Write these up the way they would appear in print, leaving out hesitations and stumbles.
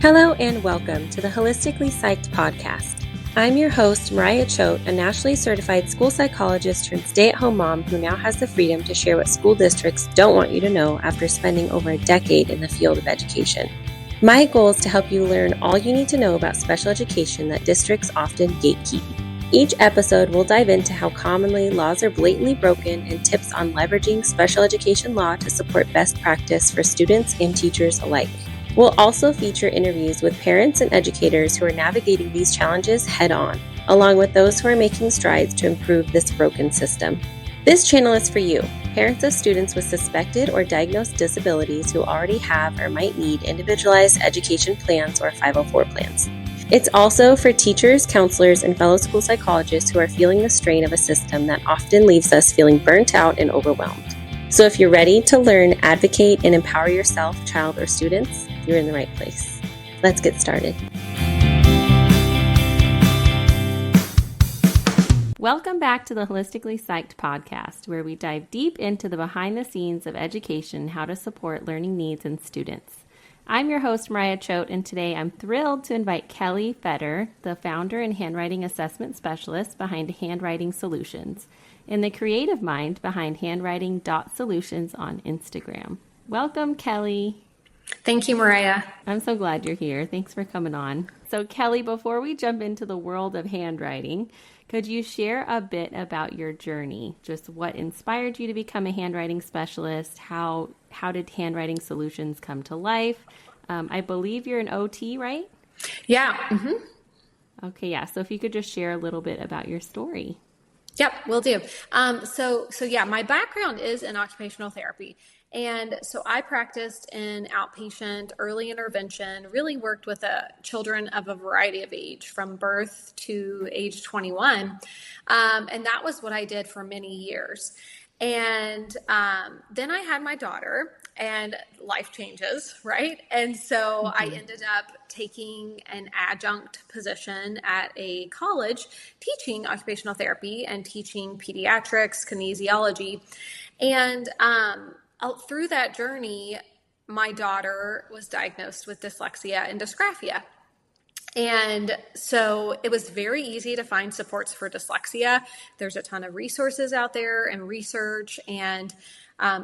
Hello and welcome to the Wholistically PsychEd podcast. I'm your host, Mariah Choate, a nationally certified school psychologist turned stay-at-home mom who now has the freedom to share what school districts don't want you to know after spending over a decade in the field of education. My goal is to help you learn all you need to know about special education that districts often gatekeep. Each episode will dive into how commonly laws are blatantly broken and tips on leveraging special education law to support best practice for students and teachers alike. We'll also feature interviews with parents and educators who are navigating these challenges head-on, along with those who are making strides to improve this broken system. This channel is for you, parents of students with suspected or diagnosed disabilities who already have or might need individualized education plans or 504 plans. It's also for teachers, counselors, and fellow school psychologists who are feeling the strain of a system that often leaves us feeling burnt out and overwhelmed. So if you're ready to learn, advocate, and empower yourself, child, or students, you're in the right place. Let's get started. Welcome back to the Wholistically PsychEd podcast, where we dive deep into the behind the scenes of education, how to support learning needs in students. I'm your host, Mariah Choate, and today I'm thrilled to invite Kelli Fetter, the founder and handwriting assessment specialist behind Handwriting Solutions, and the creative mind behind handwriting.solutions on Instagram. Welcome, Kelli. Thank you, Mariah. I'm so glad you're here. Thanks for coming on. So, Kelli, before we jump into the world of handwriting, could you share a bit about your journey? Just what inspired you to become a handwriting specialist? How did Handwriting Solutions come to life? I believe you're an OT, right? Yeah. Mm-hmm. Okay, yeah. So if you could just share a little bit about your story. Yep, will do. So yeah, my background is in occupational therapy. And so I practiced in outpatient early intervention, really worked with children of a variety of age from birth to age 21. And that was what I did for many years. And then I had my daughter and life changes, right? And so I ended up taking an adjunct position at a college teaching occupational therapy and teaching pediatrics, kinesiology. And through that journey, my daughter was diagnosed with dyslexia and dysgraphia. And so it was very easy to find supports for dyslexia. There's a ton of resources out there and research and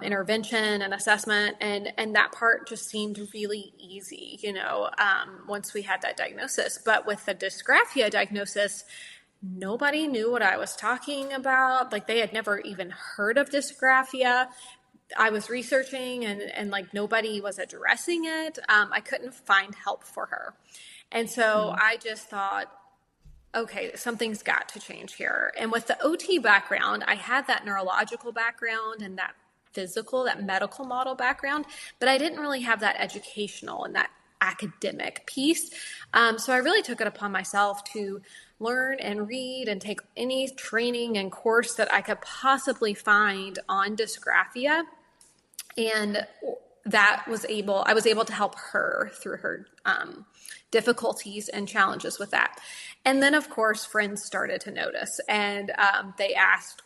intervention and assessment. And that part just seemed really easy, once we had that diagnosis. But with the dysgraphia diagnosis, nobody knew what I was talking about. Like, they had never even heard of dysgraphia. I was researching and like nobody was addressing it. I couldn't find help for her. And so I just thought, okay, something's got to change here. And with the OT background, I had that neurological background and that medical model background, but I didn't really have that educational and that academic piece. So I really took it upon myself to learn and read and take any training and course that I could possibly find on dysgraphia. And I was able to help her through her difficulties and challenges with that. And then, of course, friends started to notice, and they asked,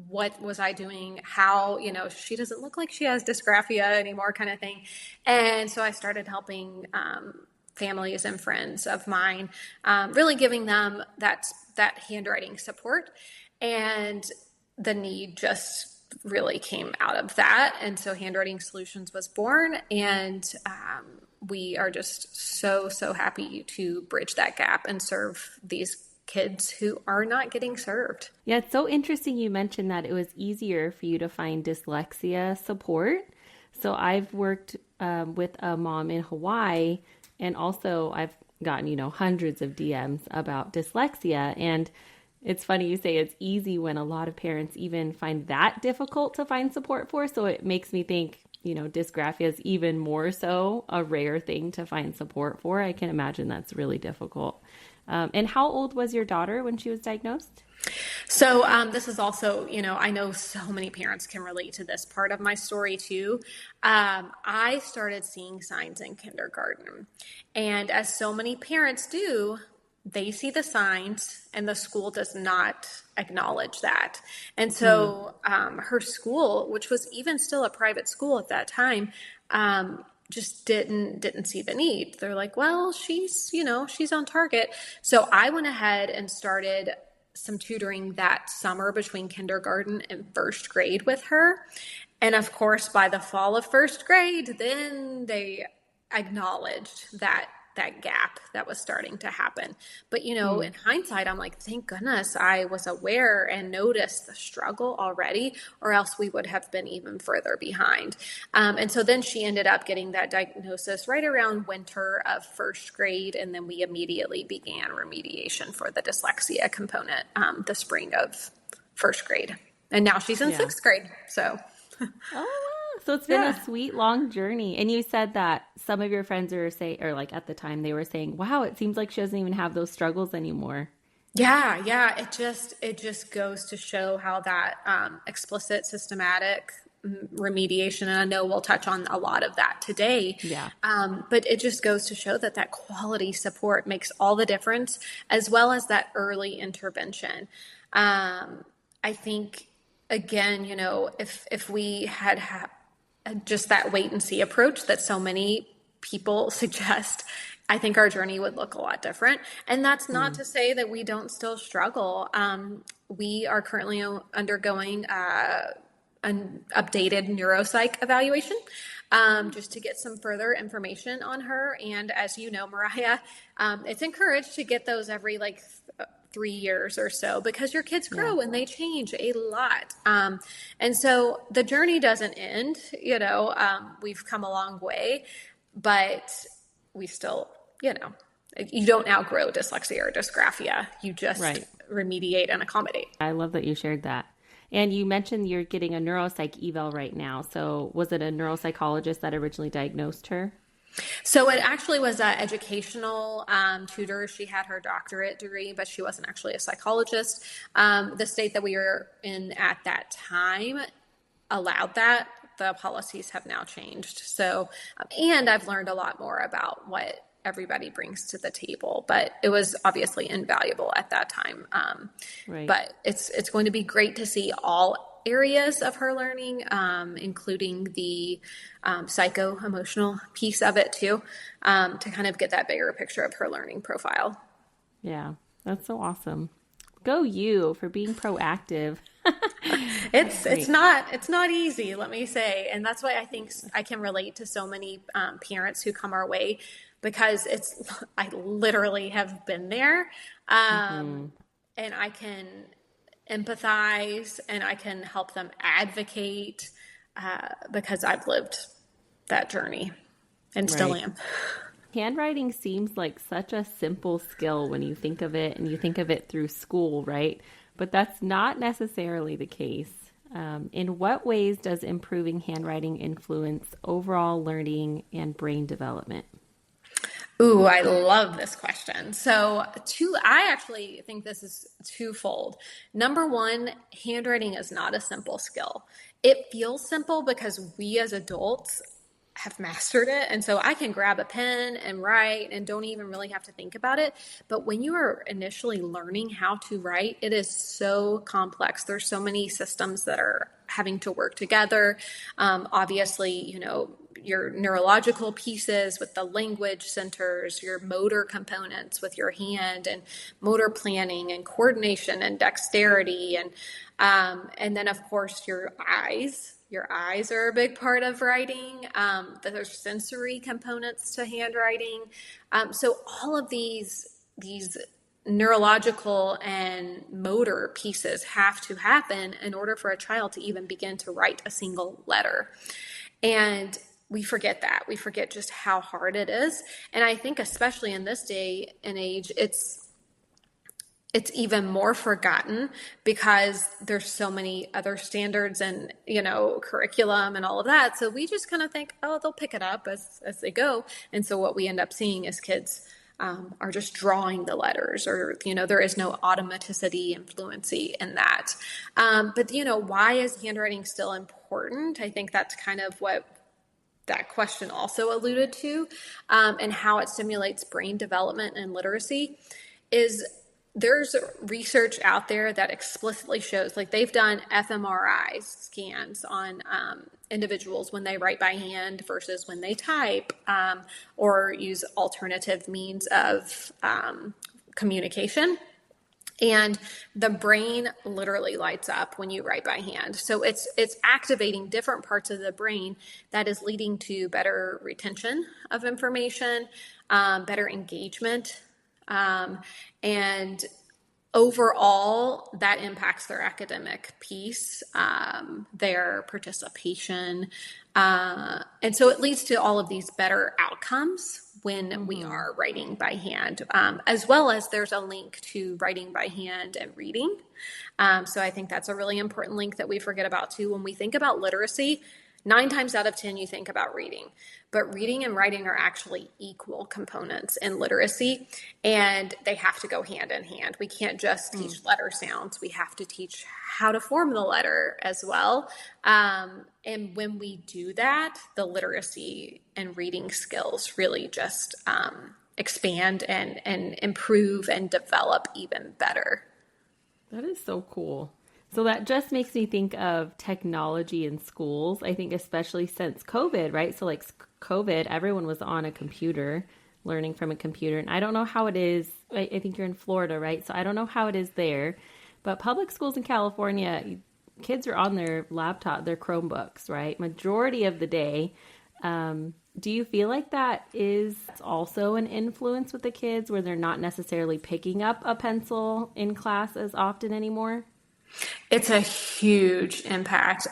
what was I doing? How, she doesn't look like she has dysgraphia anymore, kind of thing. And so I started helping families and friends of mine, really giving them that handwriting support. And the need just really came out of that. And so Handwriting Solutions was born, and we are just so happy to bridge that gap and serve these kids who are not getting served. Yeah, it's so interesting you mentioned that it was easier for you to find dyslexia support. So I've worked with a mom in Hawaii, and also I've gotten, hundreds of DMs about dyslexia. And it's funny you say it's easy when a lot of parents even find that difficult to find support for. So it makes me think, dysgraphia is even more so a rare thing to find support for. I can imagine that's really difficult. And how old was your daughter when she was diagnosed? So this is also, I know so many parents can relate to this part of my story too. I started seeing signs in kindergarten. And as so many parents do, they see the signs and the school does not acknowledge that. And so her school, which was even still a private school at that time, just didn't see the need. They're like, well, she's on target. So I went ahead and started some tutoring that summer between kindergarten and first grade with her. And of course, by the fall of first grade, then they acknowledged that gap that was starting to happen. But, in hindsight, I'm like, thank goodness I was aware and noticed the struggle already, or else we would have been even further behind. And so then she ended up getting that diagnosis right around winter of first grade. And then we immediately began remediation for the dyslexia component the spring of first grade. And now she's in sixth grade. So. Oh, wow. So it's been a sweet, long journey. And you said that some of your friends are saying, or like at the time they were saying, wow, it seems like she doesn't even have those struggles anymore. Yeah. It just goes to show how that explicit, systematic remediation, and I know we'll touch on a lot of that today. Yeah. But it just goes to show that quality support makes all the difference, as well as that early intervention. I think, again, if we had just that wait and see approach that so many people suggest, I think our journey would look a lot different. And that's not to say that we don't still struggle. We are currently undergoing an updated neuropsych evaluation, just to get some further information on her. And as you know, Mariah, it's encouraged to get those every 3 years or so, because your kids grow and they change a lot. And so the journey doesn't end, we've come a long way, but we still, you don't outgrow dyslexia or dysgraphia. You just remediate and accommodate. I love that you shared that. And you mentioned you're getting a neuropsych eval right now. So was it a neuropsychologist that originally diagnosed her? So it actually was an educational tutor. She had her doctorate degree, but she wasn't actually a psychologist. The state that we were in at that time allowed that. The policies have now changed. So, and I've learned a lot more about what everybody brings to the table, but it was obviously invaluable at that time. But it's going to be great to see all areas of her learning, including the psycho-emotional piece of it too, to kind of get that bigger picture of her learning profile. Yeah, that's so awesome. Go you for being proactive. It's not easy, let me say. And that's why I think I can relate to so many parents who come our way, because I literally have been there. And I can empathize and I can help them advocate because I've lived that journey and still am. Handwriting seems like such a simple skill when you think of it, and you think of it through school, right? But that's not necessarily the case. In what ways does improving handwriting influence overall learning and brain development? Ooh, I love this question. So I actually think this is twofold. Number one, handwriting is not a simple skill. It feels simple because we as adults have mastered it. And so I can grab a pen and write and don't even really have to think about it. But when you are initially learning how to write, it is so complex. There's so many systems that are having to work together. Obviously, your neurological pieces with the language centers, your motor components with your hand, and motor planning and coordination and dexterity. And then of course your eyes. Your eyes are a big part of writing. There's sensory components to handwriting. So all of these neurological and motor pieces have to happen in order for a child to even begin to write a single letter. And we forget that. We forget just how hard it is. And I think especially in this day and age, it's even more forgotten because there's so many other standards and, curriculum and all of that. So we just kind of think, oh, they'll pick it up as they go. And so what we end up seeing is kids are just drawing the letters, or, there is no automaticity and fluency in that. But why is handwriting still important? I think that's kind of what that question also alluded to, and how it stimulates brain development and literacy is there's research out there that explicitly shows, like they've done fMRI scans on individuals when they write by hand versus when they type, or use alternative means of communication. And the brain literally lights up when you write by hand. So it's activating different parts of the brain that is leading to better retention of information, better engagement, and overall, that impacts their academic piece, their participation. And so it leads to all of these better outcomes when we are writing by hand, as well as there's a link to writing by hand and reading. So I think that's a really important link that we forget about too. When we think about literacy, 9 times out of 10, you think about reading, but reading and writing are actually equal components in literacy, and they have to go hand in hand. We can't just teach letter sounds. We have to teach how to form the letter as well. And when we do that, the literacy and reading skills really just expand and improve and develop even better. That is so cool. So that just makes me think of technology in schools. I think especially since COVID, right? So like COVID, everyone was on a computer, learning from a computer. And I don't know how it is. I think you're in Florida, right? So I don't know how it is there. But public schools in California, kids are on their laptop, their Chromebooks, right? Majority of the day. Do you feel like that is also an influence with the kids where they're not necessarily picking up a pencil in class as often anymore? It's a huge impact.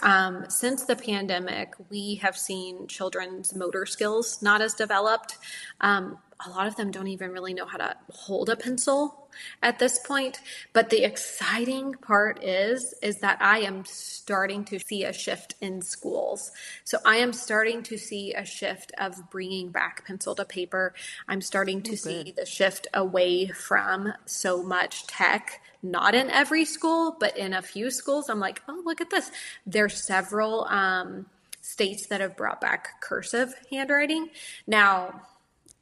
Since the pandemic, we have seen children's motor skills not as developed. A lot of them don't even really know how to hold a pencil at this point. But the exciting part is that I am starting to see a shift in schools. So I am starting to see a shift of bringing back pencil to paper. I'm starting to see the shift away from so much tech. Not in every school, but in a few schools. I'm like, oh, look at this. There's several states that have brought back cursive handwriting. Now,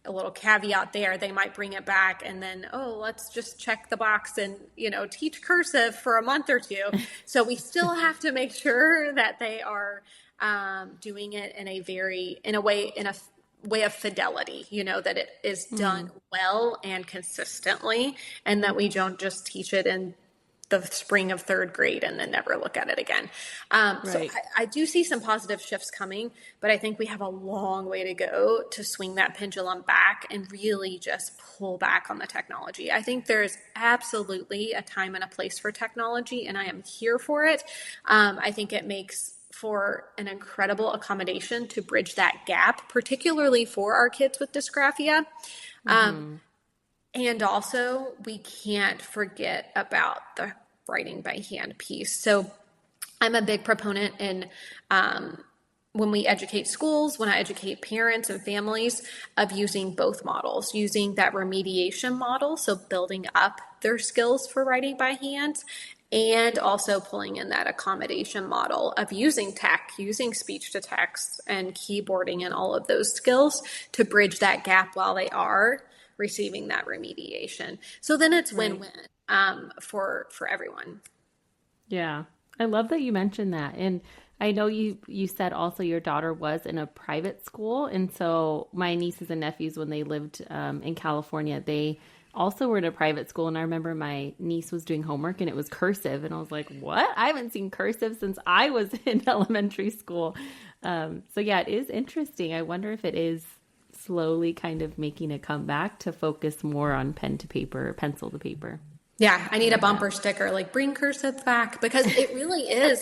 a little caveat there, they might bring it back and then, oh, let's just check the box and, teach cursive for a month or two. So we still have to make sure that they are doing it in a way of fidelity, that it is done well and consistently, and that we don't just teach it in the spring of 3rd grade and then never look at it again. So I do see some positive shifts coming, but I think we have a long way to go to swing that pendulum back and really just pull back on the technology. I think there's absolutely a time and a place for technology, and I am here for it. I think it makes for an incredible accommodation to bridge that gap, particularly for our kids with dysgraphia. And also, we can't forget about the writing by hand piece. So I'm a big proponent in when we educate schools, when I educate parents and families, of using both models, using that remediation model, so building up their skills for writing by hand, and also pulling in that accommodation model of using tech, using speech to text and keyboarding and all of those skills to bridge that gap while they are receiving that remediation. So then it's win-win for everyone. Yeah. I love that you mentioned that. And I know you said also your daughter was in a private school. And so my nieces and nephews, when they lived in California, they also were in a private school. And I remember my niece was doing homework and it was cursive. And I was like, what? I haven't seen cursive since I was in elementary school. So yeah, it is interesting. I wonder if it is slowly kind of making a comeback to focus more on pen to paper, pencil to paper. Yeah, I need a bumper sticker, like bring cursive back, because it really is,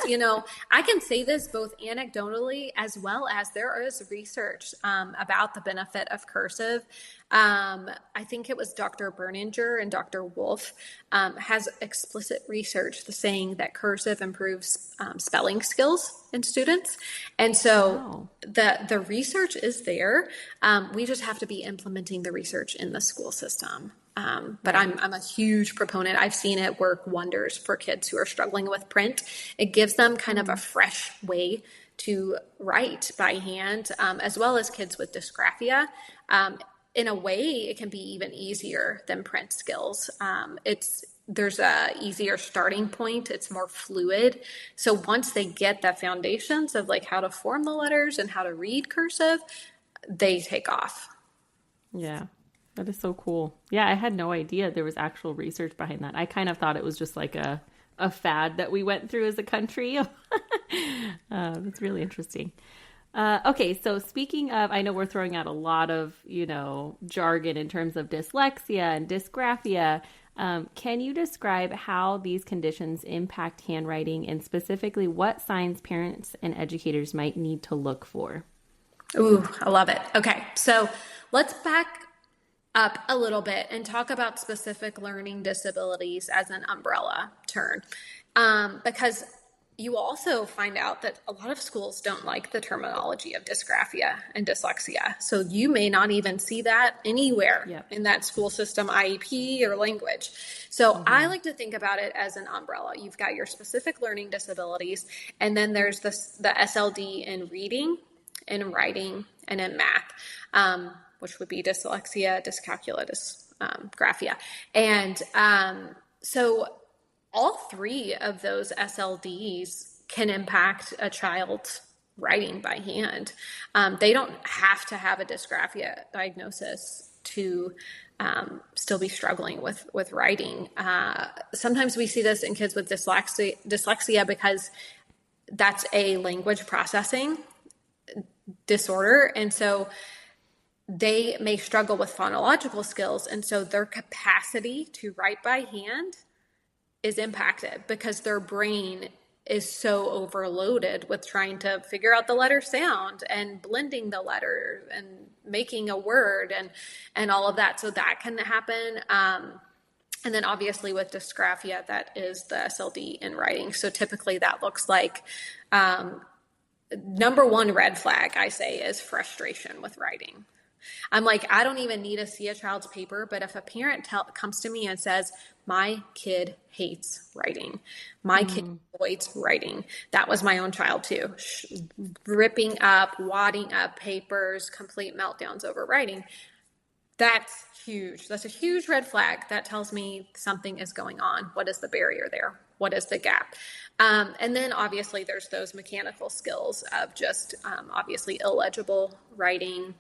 I can say this both anecdotally as well as there is research about the benefit of cursive. I think it was Dr. Berninger and Dr. Wolf has explicit research saying that cursive improves spelling skills in students. And so the research is there. We just have to be implementing the research in the school system. But I'm a huge proponent. I've seen it work wonders for kids who are struggling with print. It gives them kind of a fresh way to write by hand, as well as kids with dysgraphia. in a way, it can be even easier than print skills. There's a easier starting point. It's more fluid. So once they get the foundations of like how to form the letters and how to read cursive, they take off. Yeah, that is so cool. Yeah, I had no idea there was actual research behind that. I kind of thought it was just like a fad that we went through as a country. That's really interesting. Okay, so speaking of, I know we're throwing out a lot of, jargon in terms of dyslexia and dysgraphia. Can you describe how these conditions impact handwriting and specifically what signs parents and educators might need to look for? Ooh, I love it. Okay, so let's back up a little bit and talk about specific learning disabilities as an umbrella term. Because you also find out that a lot of schools don't like the terminology of dysgraphia and dyslexia. So you may not even see that anywhere in that school system IEP or language. So I like to think about it as an umbrella. You've got your specific learning disabilities, and then there's the SLD in reading, in writing, and in math, which would be dyslexia, dyscalculia, dysgraphia. And so all three of those SLDs can impact a child's writing by hand. They don't have to have a dysgraphia diagnosis to still be struggling with writing. Sometimes we see this in kids with dyslexia because that's a language processing disorder. And so they may struggle with phonological skills. And so their capacity to write by hand is impacted because their brain is so overloaded with trying to figure out the letter sound and blending the letter and making a word and all of that. So that can happen. And then obviously with dysgraphia, that is the SLD in writing. So typically that looks like number one red flag, I say, is frustration with writing. I'm like, I don't even need to see a child's paper, but if a parent comes to me and says, my kid hates writing, my kid avoids writing. That was my own child too. Ripping up, wadding up papers, complete meltdowns over writing. That's huge. That's a huge red flag. That tells me something is going on. What is the barrier there? What is the gap? And then obviously there's those mechanical skills of just obviously illegible writing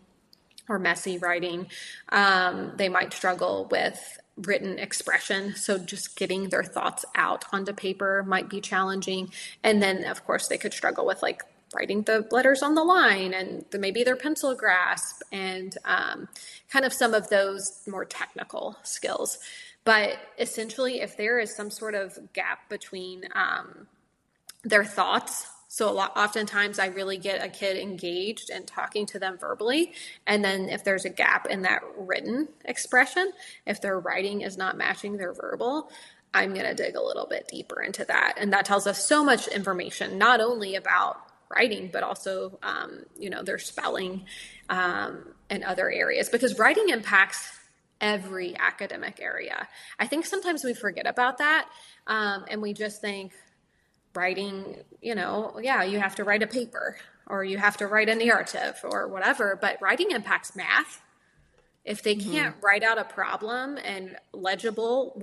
or messy writing. They might struggle with written expression. So just getting their thoughts out onto paper might be challenging. And then of course they could struggle with like writing the letters on the line and maybe their pencil grasp and kind of some of those more technical skills. But essentially, if there is some sort of gap between their thoughts, so oftentimes I really get a kid engaged and talking to them verbally. And then if there's a gap in that written expression, if their writing is not matching their verbal, I'm going to dig a little bit deeper into that. And that tells us so much information, not only about writing, but also, their spelling and other areas, because writing impacts every academic area. I think sometimes we forget about that. And we just think writing, you have to write a paper or you have to write a narrative or whatever, but writing impacts math. If they can't write out a problem and legible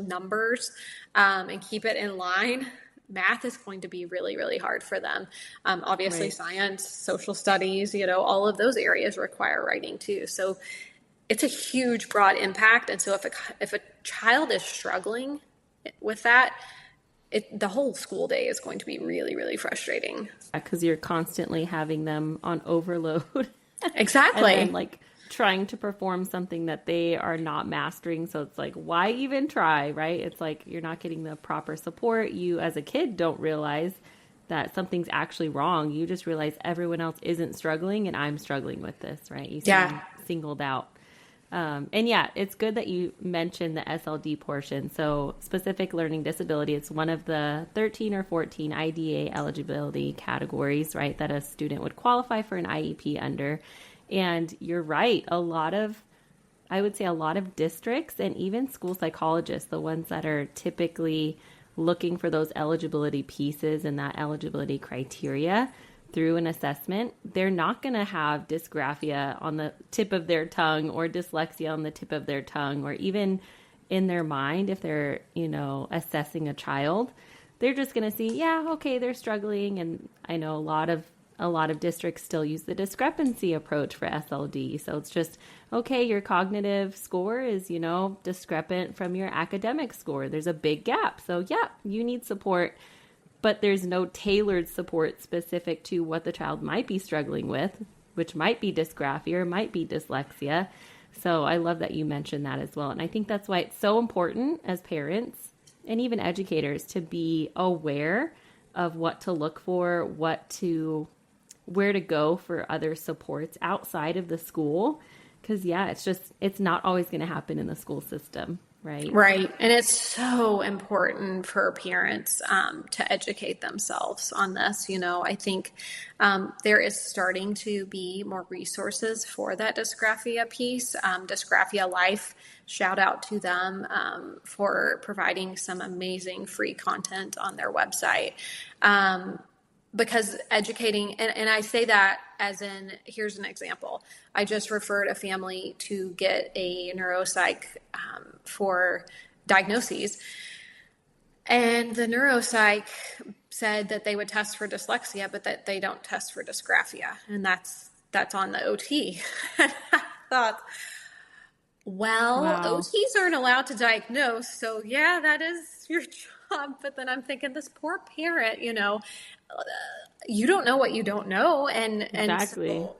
numbers and keep it in line, math is going to be really, really hard for them. Obviously, right. Science, social studies, all of those areas require writing too. So it's a huge, broad impact. And so if a child is struggling with that, the whole school day is going to be really, really frustrating. Because you're constantly having them on overload. Exactly. And then, trying to perform something that they are not mastering. So it's like, why even try, right? It's like you're not getting the proper support. You as a kid don't realize that something's actually wrong. You just realize everyone else isn't struggling and I'm struggling with this, right? You seem singled out. It's good that you mentioned the SLD portion. So specific learning disability, it's one of the 13 or 14 IDA eligibility categories, right, that a student would qualify for an IEP under. And you're right, a lot of districts and even school psychologists, the ones that are typically looking for those eligibility pieces and that eligibility criteria, through an assessment, they're not going to have dysgraphia on the tip of their tongue or dyslexia on the tip of their tongue, or even in their mind if they're, assessing a child. They're just going to see, yeah, okay, they're struggling. And I know a lot of districts still use the discrepancy approach for SLD. So it's just, okay, your cognitive score is, discrepant from your academic score. There's a big gap. So yeah, you need support, but there's no tailored support specific to what the child might be struggling with, which might be dysgraphia or might be dyslexia. So I love that you mentioned that as well. And I think that's why it's so important as parents and even educators to be aware of what to look for, where to go for other supports outside of the school. Because, yeah, it's not always going to happen in the school system, right? Right. And it's so important for parents to educate themselves on this. I think there is starting to be more resources for that dysgraphia piece. Dysgraphia Life, shout out to them for providing some amazing free content on their website. Because educating, and I say that as in, here's an example. I just referred a family to get a neuropsych for diagnoses. And the neuropsych said that they would test for dyslexia, but that they don't test for dysgraphia. And that's on the OT. And I thought, well, wow. OTs aren't allowed to diagnose. So yeah, that is your job. But then I'm thinking, this poor parent, you don't know what you don't know. Exactly. So,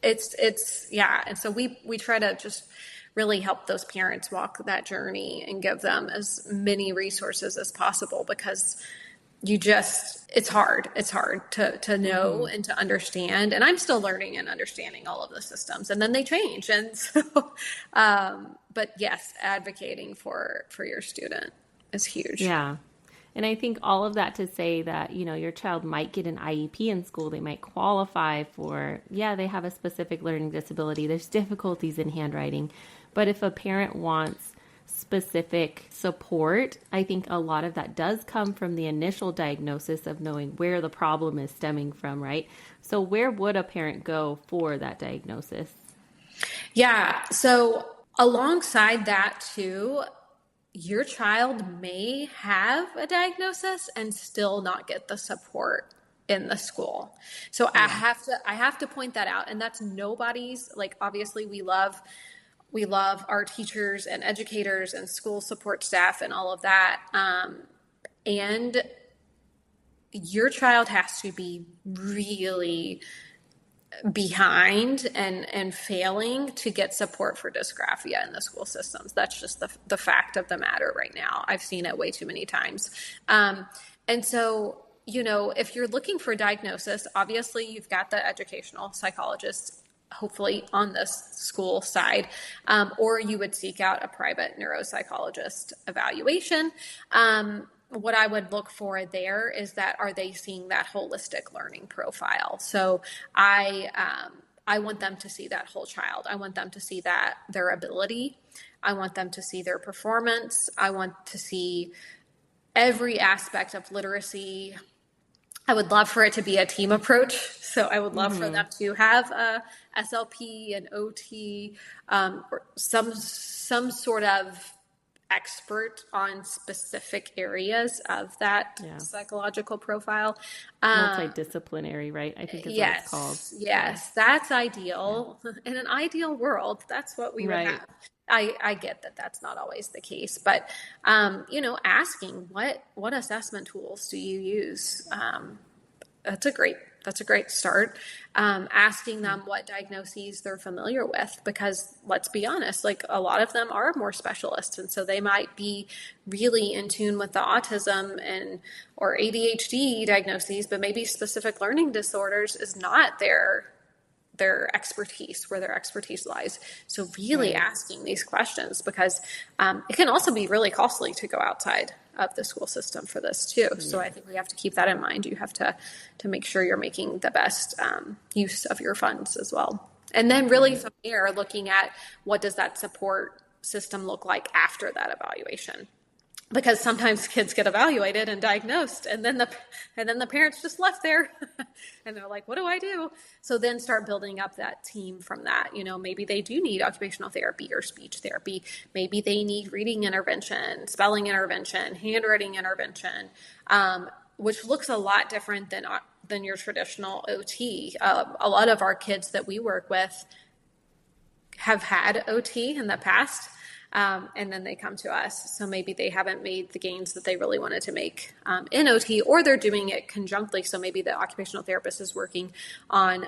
it's yeah. And so we try to just really help those parents walk that journey and give them as many resources as possible, because it's hard. It's hard to know and to understand. And I'm still learning and understanding all of the systems, and then they change. And so, but yes, advocating for your student is huge. Yeah. And I think all of that to say that, your child might get an IEP in school. They might qualify for, they have a specific learning disability. There's difficulties in handwriting. But if a parent wants specific support, I think a lot of that does come from the initial diagnosis of knowing where the problem is stemming from, right? So where would a parent go for that diagnosis? Yeah. So alongside that too, your child may have a diagnosis and still not get the support in the school. So I have to point that out. And that's nobody's, obviously we love our teachers and educators and school support staff and all of that. And your child has to be really behind and failing to get support for dysgraphia in the school systems. That's just the fact of the matter right now. I've seen it way too many times. And so, if you're looking for a diagnosis, obviously you've got the educational psychologist, hopefully on the school side, or you would seek out a private neuropsychologist evaluation. What I would look for there is that, are they seeing that holistic learning profile? So I want them to see that whole child. I want them to see that their ability. I want them to see their performance. I want to see every aspect of literacy. I would love for it to be a team approach. So I would love for them to have a SLP and OT, or some sort of expert on specific areas of that psychological profile. Multidisciplinary, right? I think is what it's called. Yes, that's ideal. In an ideal world, that's what we would have. I get that that's not always the case, but asking what assessment tools do you use? That's a great start. Asking them what diagnoses they're familiar with, because let's be honest, a lot of them are more specialists. And so they might be really in tune with the autism or ADHD diagnoses, but maybe specific learning disorders is not their expertise, where their expertise lies. So really asking these questions, because it can also be really costly to go outside of the school system for this too. So I think we have to keep that in mind. You have to make sure you're making the best use of your funds as well. And then really from there, looking at what does that support system look like after that evaluation. because sometimes kids get evaluated and diagnosed, and then the parents just left there and they're like, what do I do? So then start building up that team from that. Maybe they do need occupational therapy or speech therapy. Maybe they need reading intervention, spelling intervention, handwriting intervention, which looks a lot different than your traditional OT. A lot of our kids that we work with have had OT in the past. And then they come to us. So maybe they haven't made the gains that they really wanted to make in OT, or they're doing it conjunctly. So maybe the occupational therapist is working on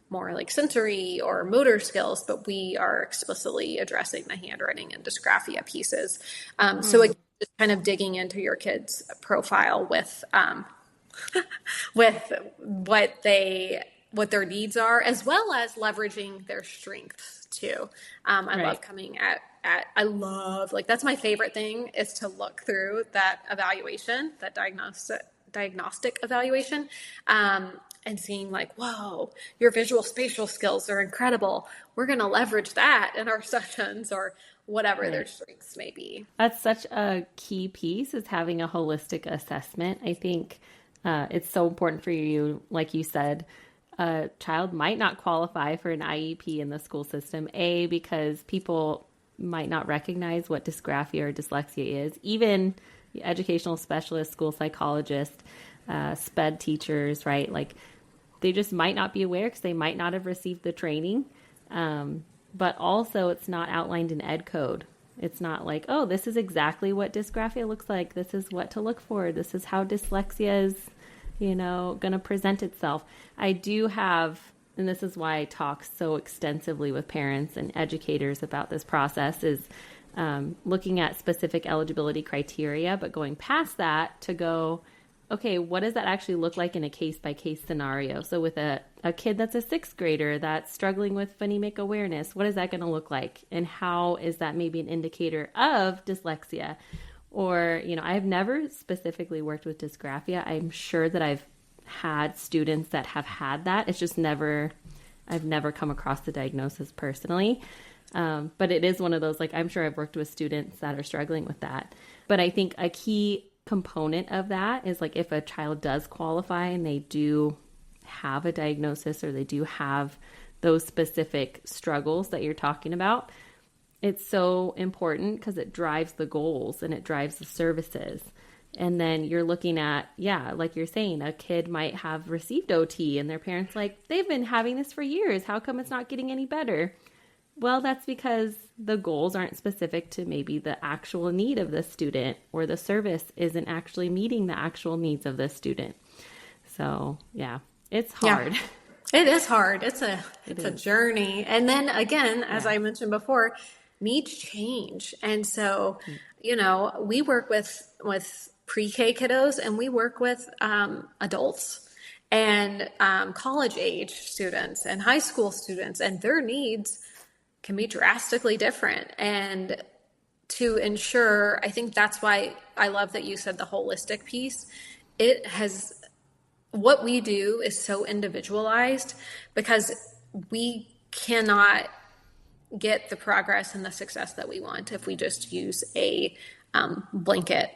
more like sensory or motor skills, but we are explicitly addressing the handwriting and dysgraphia pieces. So it, just kind of digging into your kid's profile with with what their needs are, as well as leveraging their strengths too. I love coming I love, like, that's my favorite thing, is to look through that evaluation, that diagnostic evaluation, and seeing like, whoa, your visual spatial skills are incredible. We're going to leverage that in our sessions, or whatever their strengths may be. That's such a key piece, is having a holistic assessment. I think it's so important for you, like you said. A child might not qualify for an IEP in the school system, because people might not recognize what dysgraphia or dyslexia is. Even the educational specialists, school psychologists, SPED teachers, right? Like, they just might not be aware because they might not have received the training. But also, it's not outlined in ed code. It's not like, oh, this is exactly what dysgraphia looks like. This is what to look for. This is how dyslexia is, going to present itself. I do have, and this is why I talk so extensively with parents and educators about this process, is looking at specific eligibility criteria, but going past that to go, okay, what does that actually look like in a case-by-case scenario? So with a kid that's a sixth grader that's struggling with phonemic awareness, what is that going to look like? And how is that maybe an indicator of dyslexia? Or, I have never specifically worked with dysgraphia. I'm sure that I've had students that have had that. It's just I've never come across the diagnosis personally. But it is one of those, like, I'm sure I've worked with students that are struggling with that. But I think a key component of that is, like, if a child does qualify and they do have a diagnosis, or they do have those specific struggles that you're talking about, it's so important because it drives the goals and it drives the services. And then you're looking at, like you're saying, a kid might have received OT and their parents like, they've been having this for years. How come it's not getting any better? Well, that's because the goals aren't specific to maybe the actual need of the student, or the service isn't actually meeting the actual needs of the student. So it's hard. Yeah. It is hard. It's a journey. And then again, as I mentioned before, needs change. And so, we work with pre-K kiddos, and we work with adults and college age students and high school students, and their needs can be drastically different. And to ensure, I think that's why I love that you said the holistic piece. What we do is so individualized, because we cannot get the progress and the success that we want if we just use a blanket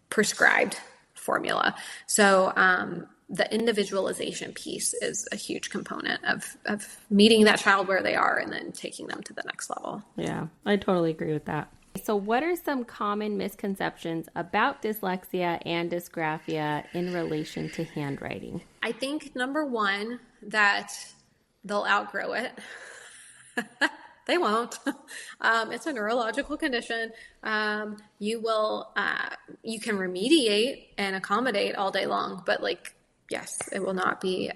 prescribed formula. So the individualization piece is a huge component of meeting that child where they are and then taking them to the next level. Yeah, I totally agree with that. So what are some common misconceptions about dyslexia and dysgraphia in relation to handwriting? I think number one, that they'll outgrow it. They won't. It's a neurological condition. You can remediate and accommodate all day long, but yes, it will not be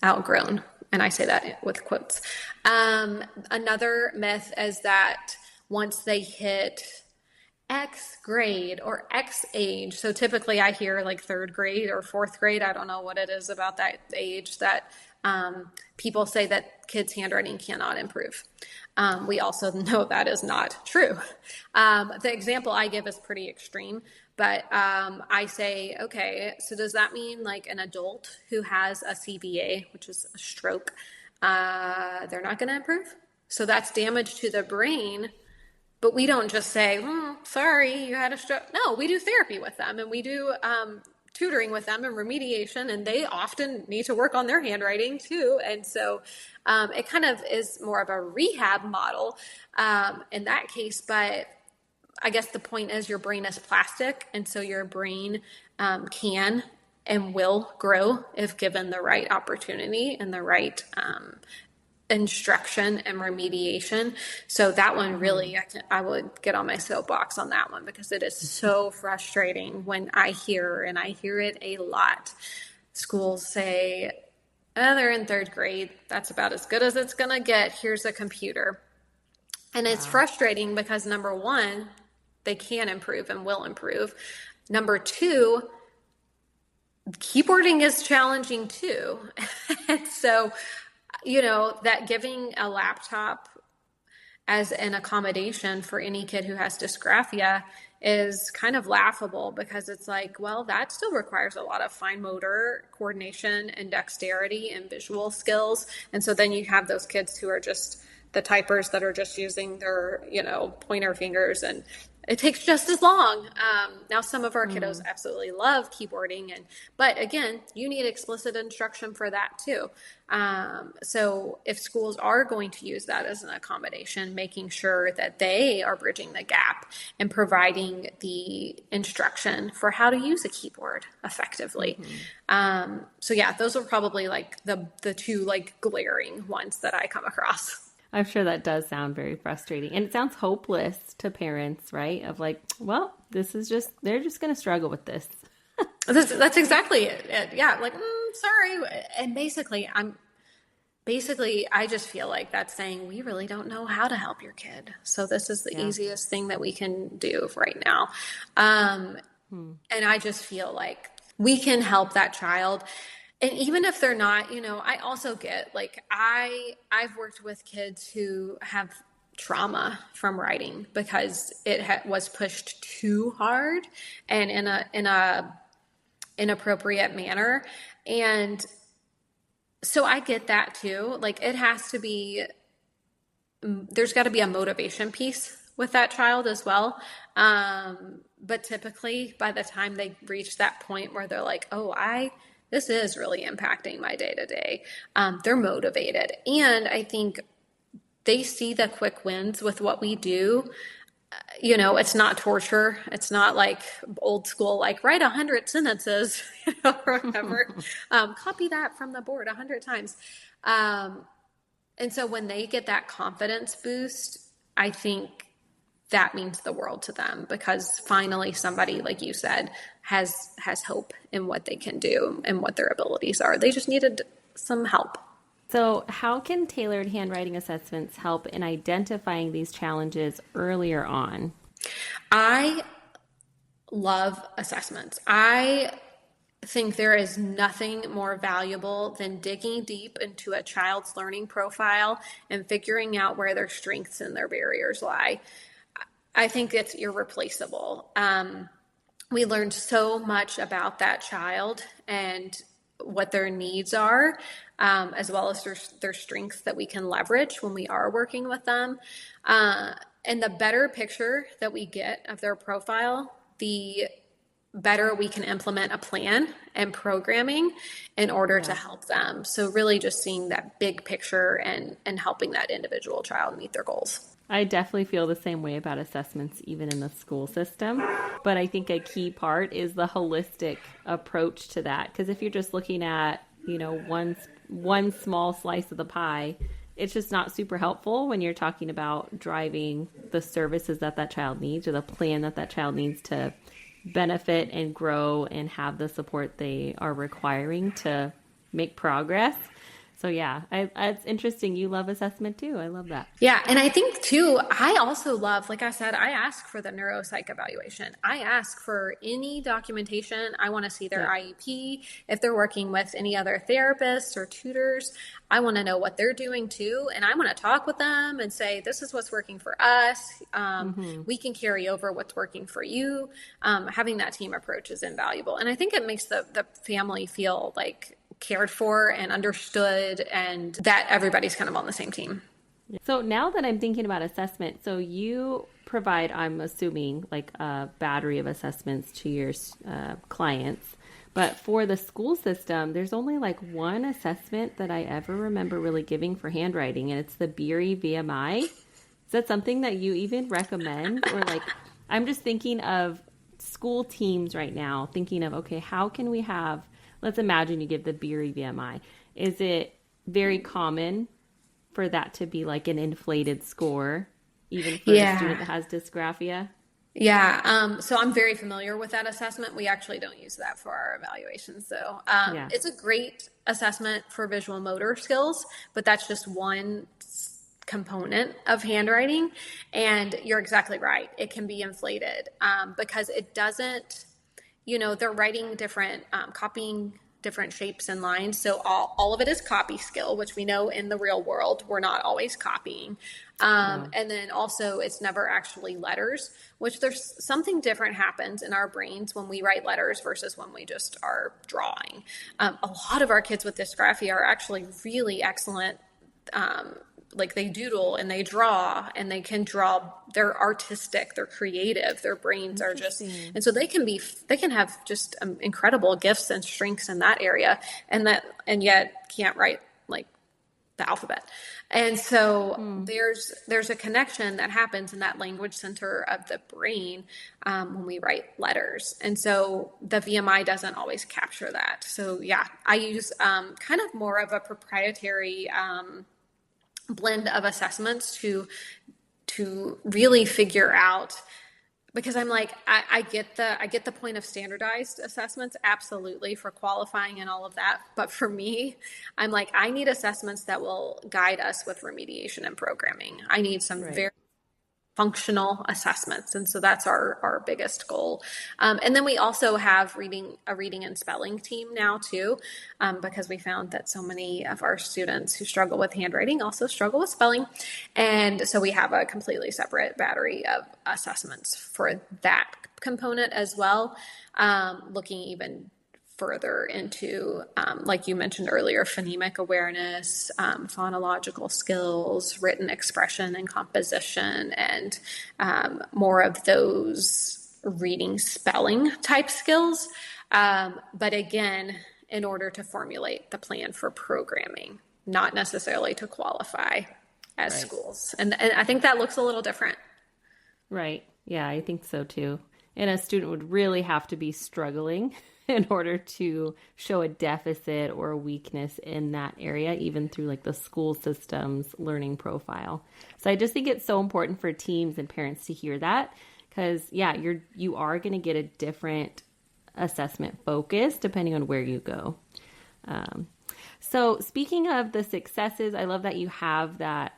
outgrown. And I say that with quotes. Another myth is that once they hit X grade or X age, so typically I hear third grade or fourth grade, I don't know what it is about that age, that people say that kids' handwriting cannot improve. We also know that is not true. The example I give is pretty extreme, but I say, okay, so does that mean an adult who has a CVA, which is a stroke, they're not going to improve? So that's damage to the brain But we don't just say, sorry, you had a stroke. No, we do therapy with them, and we do tutoring with them and remediation, and they often need to work on their handwriting too. And so it kind of is more of a rehab model in that case. But I guess the point is your brain is plastic, and so your brain can and will grow if given the right opportunity and the right instruction and remediation. So that one really, I would get on my soapbox on that one, because it is so frustrating when I hear, and I hear it a lot, schools say, oh, they're in third grade. That's about as good as it's going to get. Here's a computer. And it's frustrating because, number one, they can improve and will improve. Number two, keyboarding is challenging too. And so, that giving a laptop as an accommodation for any kid who has dysgraphia is kind of laughable, because it's like, well, that still requires a lot of fine motor coordination and dexterity and visual skills. And so then you have those kids who are just the typers that are just using their, pointer fingers, and it takes just as long. Now, some of our kiddos absolutely love keyboarding, but again, you need explicit instruction for that too. So if schools are going to use that as an accommodation, making sure that they are bridging the gap and providing the instruction for how to use a keyboard effectively. So yeah, those are probably like the two like glaring ones that I come across. I'm sure that does sound very frustrating. And it sounds hopeless to parents, right? Of like, well, they're just going to struggle with this. That's exactly it. Yeah. Like, sorry. And basically, I just feel like that's saying, we really don't know how to help your kid. So this is the easiest thing that we can do right now. And I just feel like we can help that child. And even if they're not, I also get, like, I've worked with kids who have trauma from writing because it was pushed too hard and in a inappropriate manner. And so I get that too. Like, it has to be, there's got to be a motivation piece with that child as well. But typically by the time they reach that point where they're like, this is really impacting my day-to-day, they're motivated. And I think they see the quick wins with what we do. It's not torture. It's not like old school, like write 100 sentences, or whatever. Copy that from the board 100 times. And so when they get that confidence boost, I think that means the world to them, because finally somebody, like you said, has hope in what they can do and what their abilities are. They just needed some help. So how can tailored handwriting assessments help in identifying these challenges earlier on? I love assessments. I think there is nothing more valuable than digging deep into a child's learning profile and figuring out where their strengths and their barriers lie. I think it's irreplaceable. We learned so much about that child and what their needs are, as well as their strengths that we can leverage when we are working with them. And the better picture that we get of their profile, the better we can implement a plan and programming in order to help them. So really just seeing that big picture and helping that individual child meet their goals. I definitely feel the same way about assessments, even in the school system. But I think a key part is the holistic approach to that. Because if you're just looking at, one small slice of the pie, it's just not super helpful when you're talking about driving the services that child needs, or the plan that child needs to benefit and grow and have the support they are requiring to make progress. So yeah, it's interesting. You love assessment too. I love that. Yeah. And I think too, I also love, like I said, I ask for the neuropsych evaluation. I ask for any documentation. I want to see their IEP. If they're working with any other therapists or tutors, I want to know what they're doing too. And I want to talk with them and say, this is what's working for us. We can carry over what's working for you. Having that team approach is invaluable. And I think it makes the family feel like cared for and understood, and that everybody's kind of on the same team. So now that I'm thinking about assessment, so you provide, I'm assuming, like a battery of assessments to your clients. But for the school system, there's only like one assessment that I ever remember really giving for handwriting, and it's the Beery VMI. Is that something that you even recommend? Or like, I'm just thinking of school teams right now, thinking of, okay, how can we have, let's imagine you give the Beery VMI. Is it very common for that to be like an inflated score, even for a student that has dysgraphia? Yeah, so I'm very familiar with that assessment. We actually don't use that for our evaluations, though. Yeah. It's a great assessment for visual motor skills, but that's just one component of handwriting. And you're exactly right. It can be inflated because it doesn't, they're writing different, copying different shapes and lines. So all of it is copy skill, which we know in the real world, we're not always copying. No. And then also it's never actually letters, which there's something different happens in our brains when we write letters versus when we just are drawing. A lot of our kids with dysgraphia are actually really excellent. Like they doodle and they draw and they can draw, they're artistic, they're creative, their brains are just, and so they can have just incredible gifts and strengths in that area and yet can't write like the alphabet. And so there's a connection that happens in that language center of the brain when we write letters. And so the VMI doesn't always capture that. So yeah, I use kind of more of a proprietary blend of assessments to really figure out, because I'm like, I get the point of standardized assessments, absolutely, for qualifying and all of that. But for me, I'm like, I need assessments that will guide us with remediation and programming. I need some very functional assessments. And so that's our biggest goal. And then we also have a reading and spelling team now too, because we found that so many of our students who struggle with handwriting also struggle with spelling. And so we have a completely separate battery of assessments for that component as well, looking even further into, like you mentioned earlier, phonemic awareness, phonological skills, written expression and composition, and more of those reading, spelling type skills. But again, in order to formulate the plan for programming, not necessarily to qualify as schools. And I think that looks a little different. Right. Yeah, I think so too. And a student would really have to be struggling in order to show a deficit or a weakness in that area, even through like the school system's learning profile. So I just think it's so important for teams and parents to hear that, because you are going to get a different assessment focus depending on where you go. So speaking of the successes, I love that you have that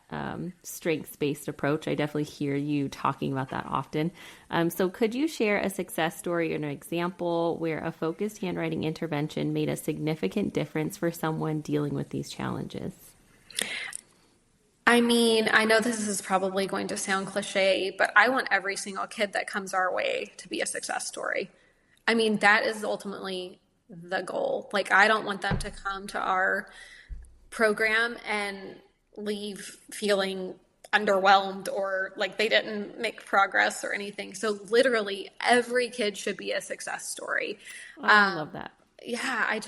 strengths-based approach. I definitely hear you talking about that often. So could you share a success story or an example where a focused handwriting intervention made a significant difference for someone dealing with these challenges? I mean, I know this is probably going to sound cliche, but I want every single kid that comes our way to be a success story. I mean, that is ultimately the goal. Like, I don't want them to come to our program and leave feeling underwhelmed or like they didn't make progress or anything. So literally every kid should be a success story. Oh, I love that. Yeah,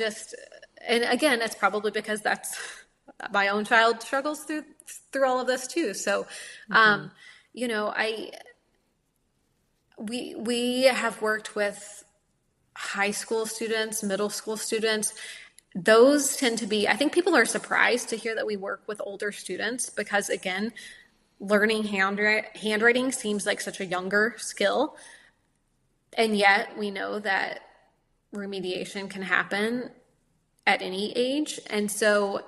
and again, it's probably because that's my own child struggles through all of this too. So, we have worked with high school students, middle school students. Those tend to be, I think people are surprised to hear that we work with older students because, again, learning handwriting seems like such a younger skill. And yet we know that remediation can happen at any age. And so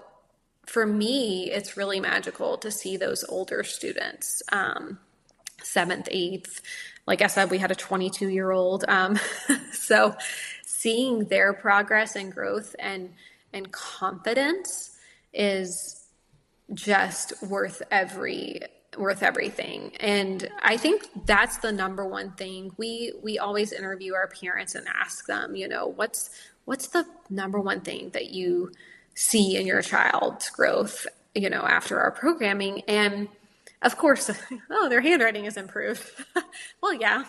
for me, it's really magical to see those older students, 7th, 8th. Like I said, we had a 22-year-old. So seeing their progress and growth and confidence is just worth everything. And I think that's the number one thing. We always interview our parents and ask them, what's the number one thing that you see in your child's growth? after our programming. And of course, oh, their handwriting is improved. Well, yeah,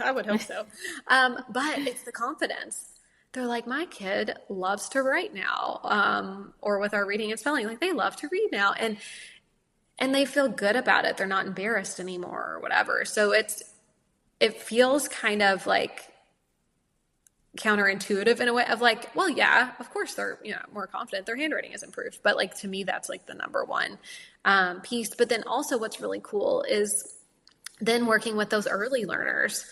I would hope so. But it's the confidence. They're like, my kid loves to write now. Or with our reading and spelling, like they love to read now. And they feel good about it. They're not embarrassed anymore or whatever. So it feels kind of like counterintuitive in a way of like, well, yeah, of course they're, more confident. Their handwriting is improved. But like, to me, that's like the number one piece. But then also what's really cool is then working with those early learners,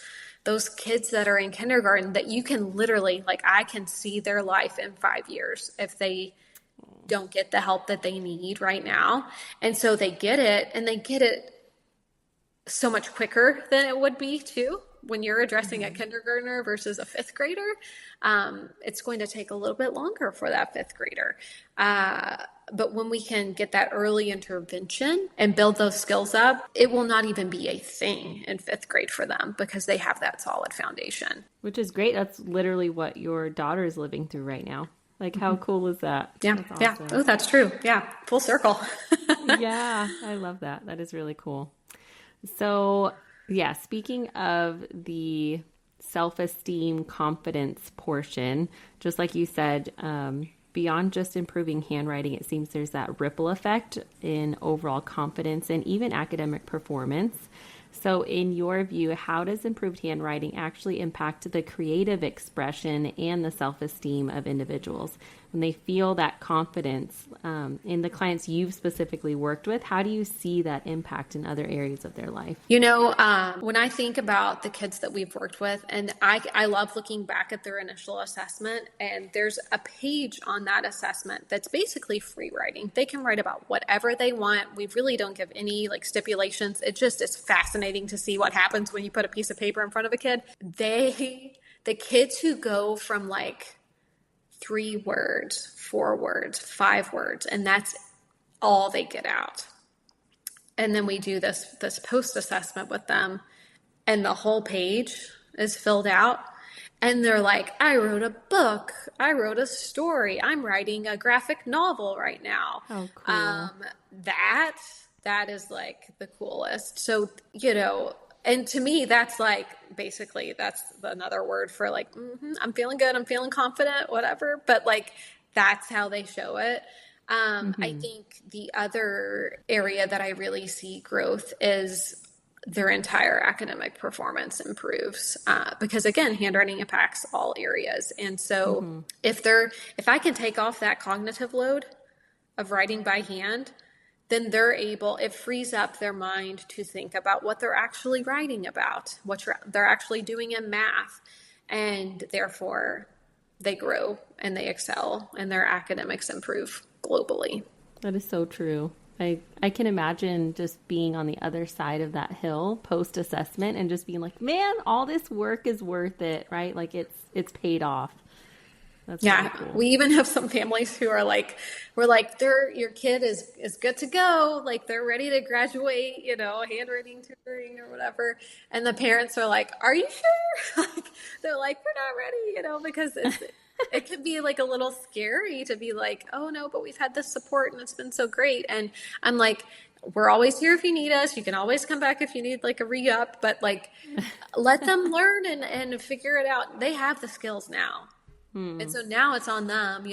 those kids that are in kindergarten that you can literally, like, I can see their life in 5 years if they don't get the help that they need right now. And so they get it, and they get it so much quicker than it would be too when you're addressing a kindergartner versus a fifth grader. It's going to take a little bit longer for that fifth grader. But when we can get that early intervention and build those skills up, it will not even be a thing in fifth grade for them because they have that solid foundation. Which is great. That's literally what your daughter is living through right now. Like, how cool is that? Yeah. That's awesome. Yeah. Oh, that's true. Yeah. Full circle. Yeah. I love that. That is really cool. So, yeah, speaking of the self-esteem confidence portion, just like you said, beyond just improving handwriting, it seems there's that ripple effect in overall confidence and even academic performance. So in your view, how does improved handwriting actually impact the creative expression and the self-esteem of individuals? When they feel that confidence in the clients you've specifically worked with, how do you see that impact in other areas of their life? When I think about the kids that we've worked with, and I love looking back at their initial assessment, and there's a page on that assessment that's basically free writing. They can write about whatever they want. We really don't give any like stipulations. It just is fascinating to see what happens when you put a piece of paper in front of a kid. The kids who go from like 3 words, 4 words, 5 words, and that's all they get out. And then we do this post assessment with them, and the whole page is filled out. And they're like, I wrote a book. I wrote a story. I'm writing a graphic novel right now. Oh, cool. That is like the coolest. So, and to me, that's like, basically, that's another word for like, I'm feeling good. I'm feeling confident, whatever. But like, that's how they show it. I think the other area that I really see growth is their entire academic performance improves, because again, handwriting impacts all areas. And so if I can take off that cognitive load of writing by hand, then it frees up their mind to think about what they're actually writing about, what they're actually doing in math. And therefore they grow and they excel and their academics improve globally. That is so true. I can imagine just being on the other side of that hill post-assessment and just being like, man, all this work is worth it, right? Like it's paid off. That's really cool. We even have some families who are like, we're like, your kid is good to go. Like they're ready to graduate, handwriting tutoring or whatever. And the parents are like, are you sure? Like, they're like, we're not ready, because it can be like a little scary to be like, oh no, but we've had this support and it's been so great. And I'm like, we're always here if you need us. You can always come back if you need like a re-up, but like, let them learn and figure it out. They have the skills now. And so now it's on them.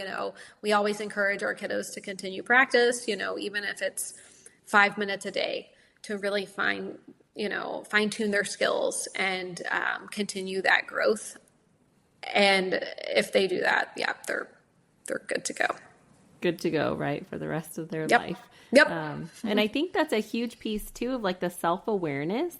We always encourage our kiddos to continue practice, even if it's 5 minutes a day, to really fine tune their skills and continue that growth. And if they do that, they're good to go. Good to go, right? For the rest of their life. Yep. And I think that's a huge piece too of like the self-awareness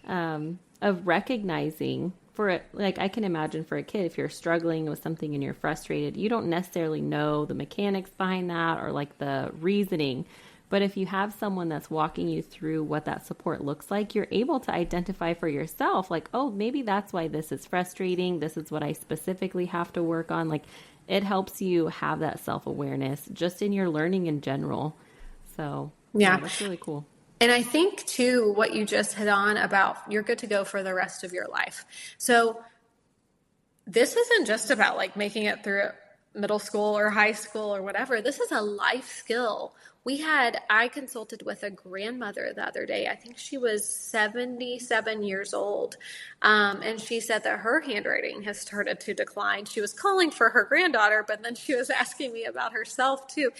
of recognizing for it. Like I can imagine for a kid, if you're struggling with something and you're frustrated, you don't necessarily know the mechanics behind that or like the reasoning. But if you have someone that's walking you through what that support looks like, you're able to identify for yourself, like, oh, maybe that's why this is frustrating. This is what I specifically have to work on. Like it helps you have that self-awareness just in your learning in general. So yeah, that's really cool. And I think too, what you just hit on about you're good to go for the rest of your life. So this isn't just about like making it through middle school or high school or whatever. This is a life skill. I consulted with a grandmother the other day. I think she was 77 years old. And she said that her handwriting has started to decline. She was calling for her granddaughter, but then she was asking me about herself too.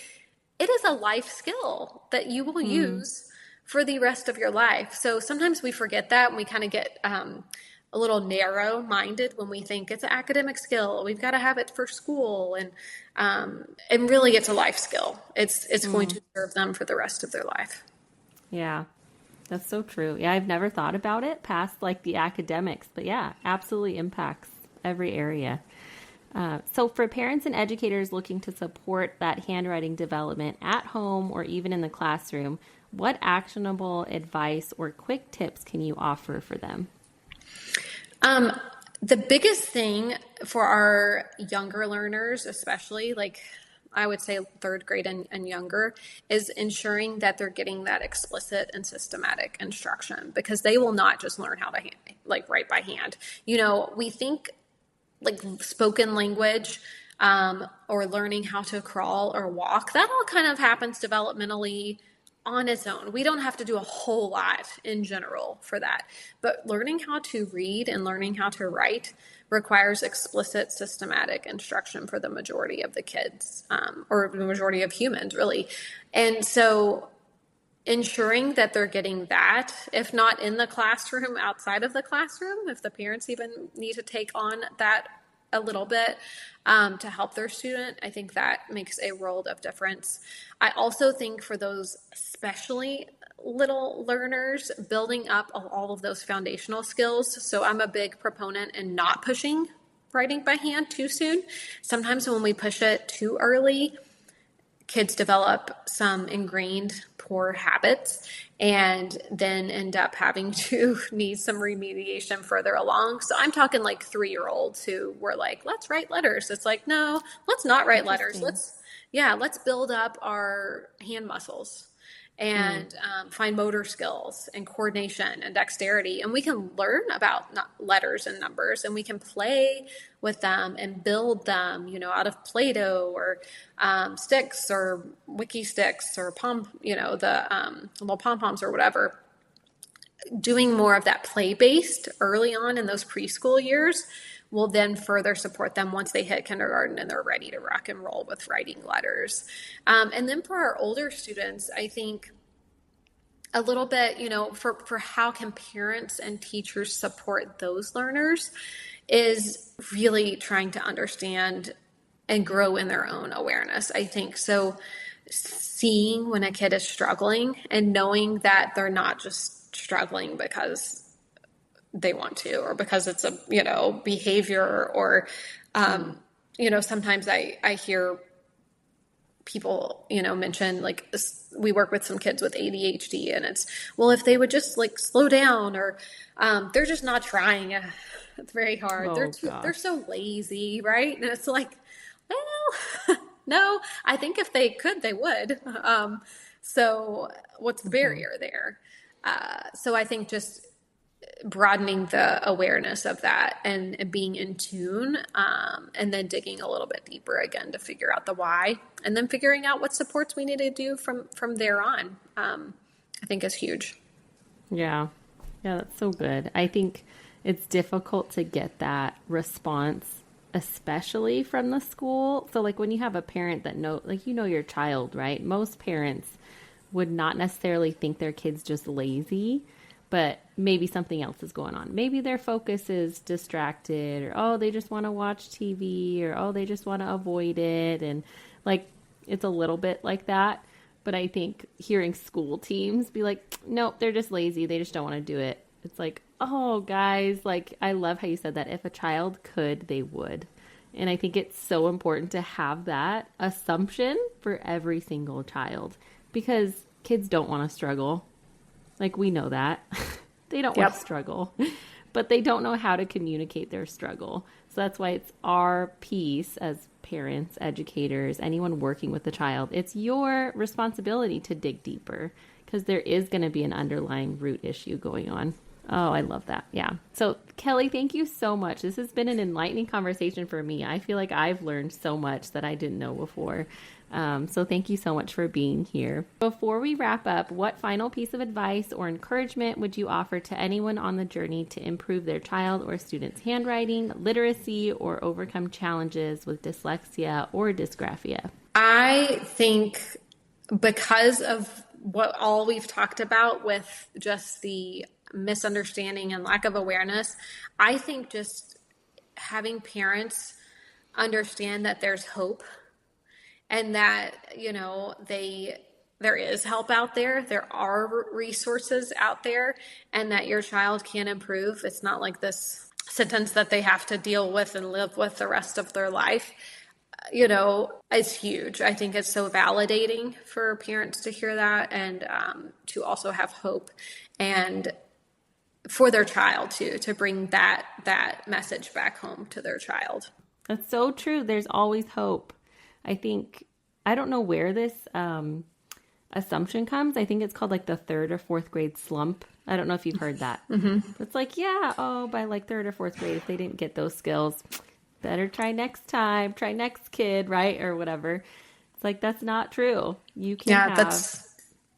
It is a life skill that you will use for the rest of your life. So sometimes we forget that, and we kind of get a little narrow-minded when we think it's an academic skill. We've got to have it for school, and really it's a life skill. It's going to serve them for the rest of their life. Yeah, that's so true. Yeah, I've never thought about it past like the academics, but yeah, absolutely impacts every area. So for parents and educators looking to support that handwriting development at home or even in the classroom, what actionable advice or quick tips can you offer for them? The biggest thing for our younger learners, especially like I would say third grade and younger, is ensuring that they're getting that explicit and systematic instruction, because they will not just learn how to write by hand. We think like spoken language, or learning how to crawl or walk, that all kind of happens developmentally on its own. We don't have to do a whole lot in general for that. But learning how to read and learning how to write requires explicit, systematic instruction for the majority of the kids, or the majority of humans, really. And so ensuring that they're getting that, if not in the classroom, outside of the classroom, if the parents even need to take on that a little bit to help their student, I think that makes a world of difference. I also think for those especially little learners, building up all of those foundational skills. So I'm a big proponent in not pushing writing by hand too soon. Sometimes when we push it too early, kids develop some ingrained poor habits and then end up having to need some remediation further along. So I'm talking like 3-year-olds who were like, let's write letters. It's like, no, let's not write letters. Let's build up our hand muscles and find motor skills and coordination and dexterity. And we can learn about letters and numbers, and we can play with them and build them, out of Play-Doh or sticks or wiki sticks or the little pom-poms or whatever. Doing more of that play-based early on in those preschool years will then further support them once they hit kindergarten and they're ready to rock and roll with writing letters. And then for our older students, I think a little bit, for how can parents and teachers support those learners is really trying to understand and grow in their own awareness, I think. So seeing when a kid is struggling and knowing that they're not just struggling because they want to, or because it's a, behavior, or, sometimes I hear people, mention, like, we work with some kids with ADHD, and it's, well, if they would just like slow down, or they're just not trying. It's very hard. They're so lazy, right? And it's like, well, no, I think if they could, they would. So what's the barrier there? So I think just broadening the awareness of that and being in tune, and then digging a little bit deeper again to figure out the why, and then figuring out what supports we need to do from there on, I think is huge. Yeah, that's so good. I think it's difficult to get that response, especially from the school. So like when you have a parent that your child, right? Most parents would not necessarily think their kid's just lazy, but maybe something else is going on. Maybe their focus is distracted, or, oh, they just want to watch TV, or, oh, they just want to avoid it. And like, it's a little bit like that. But I think hearing school teams be like, nope, they're just lazy. They just don't want to do it. It's like, oh, guys, like, I love how you said that. If a child could, they would. And I think it's so important to have that assumption for every single child, because kids don't want to struggle. Like, we know that. They don't want to struggle, but they don't know how to communicate their struggle. So that's why it's our piece as parents, educators, anyone working with the child. It's your responsibility to dig deeper, because there is going to be an underlying root issue going on. Oh, I love that. Yeah. So Kelli, thank you so much. This has been an enlightening conversation for me. I feel like I've learned so much that I didn't know before. So thank you so much for being here. Before we wrap up, what final piece of advice or encouragement would you offer to anyone on the journey to improve their child or student's handwriting, literacy, or overcome challenges with dyslexia or dysgraphia? I think because of what all we've talked about with just the misunderstanding and lack of awareness, I think just having parents understand that there's hope and that, there is help out there. There are resources out there, and that your child can improve. It's not like this sentence that they have to deal with and live with the rest of their life. It's huge. I think it's so validating for parents to hear that, and to also have hope, and for their child too, to bring that message back home to their child. That's so true. There's always hope. I don't know where this assumption comes. I think it's called like the 3rd or 4th grade slump. I don't know if you've heard that. Mm-hmm. It's like, by like 3rd or 4th grade, if they didn't get those skills, better try next time, try next kid, right? Or whatever. It's like, that's not true. You can that's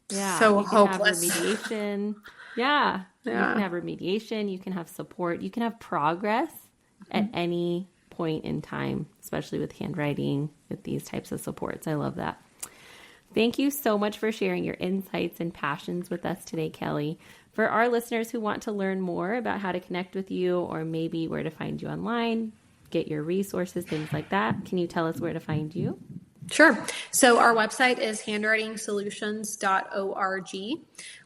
so hopeless. Have remediation. Yeah. You can have remediation. You can have support. You can have progress at any point in time, especially with handwriting, with these types of supports. I love that. Thank you so much for sharing your insights and passions with us today, Kelli. For our listeners who want to learn more about how to connect with you, or maybe where to find you online, get your resources, things like that, can you tell us where to find you? Sure. So our website is handwritingsolutions.org.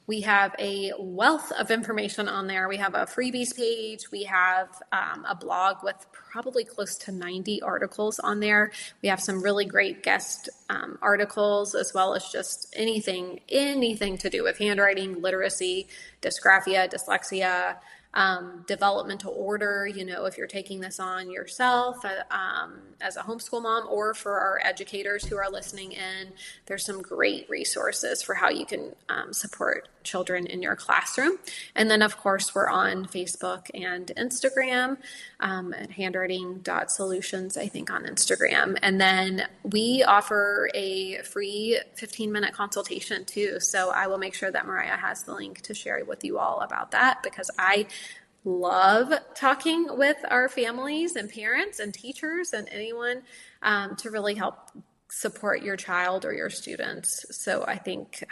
We have a wealth of information on there. We have a freebies page. We have a blog with probably close to 90 articles on there. We have some really great guest articles, as well as just anything to do with handwriting, literacy, dysgraphia, dyslexia, developmental order, if you're taking this on yourself as a homeschool mom, or for our educators who are listening in, there's some great resources for how you can support children in your classroom. And then, of course, we're on Facebook and Instagram at handwriting.solutions, I think, on Instagram. And then we offer a free 15-minute consultation too. So I will make sure that Mariah has the link to share with you all about that, because I love talking with our families and parents and teachers and anyone to really help support your child or your students. So I think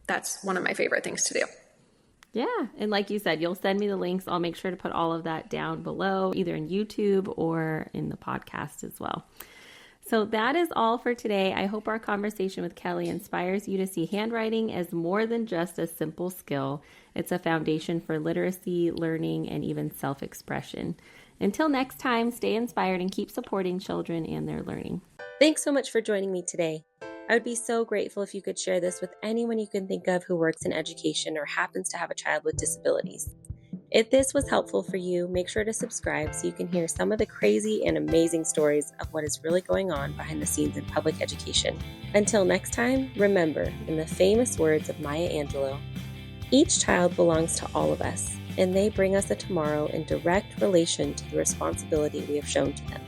that's one of my favorite things to do. Yeah. And like you said, you'll send me the links. I'll make sure to put all of that down below, either in YouTube or in the podcast as well. So that is all for today. I hope our conversation with Kelli inspires you to see handwriting as more than just a simple skill. It's a foundation for literacy, learning, and even self-expression. Until next time, stay inspired and keep supporting children and their learning. Thanks so much for joining me today. I would be so grateful if you could share this with anyone you can think of who works in education or happens to have a child with disabilities. If this was helpful for you, make sure to subscribe so you can hear some of the crazy and amazing stories of what is really going on behind the scenes in public education. Until next time, remember, in the famous words of Maya Angelou, each child belongs to all of us, and they bring us a tomorrow in direct relation to the responsibility we have shown to them.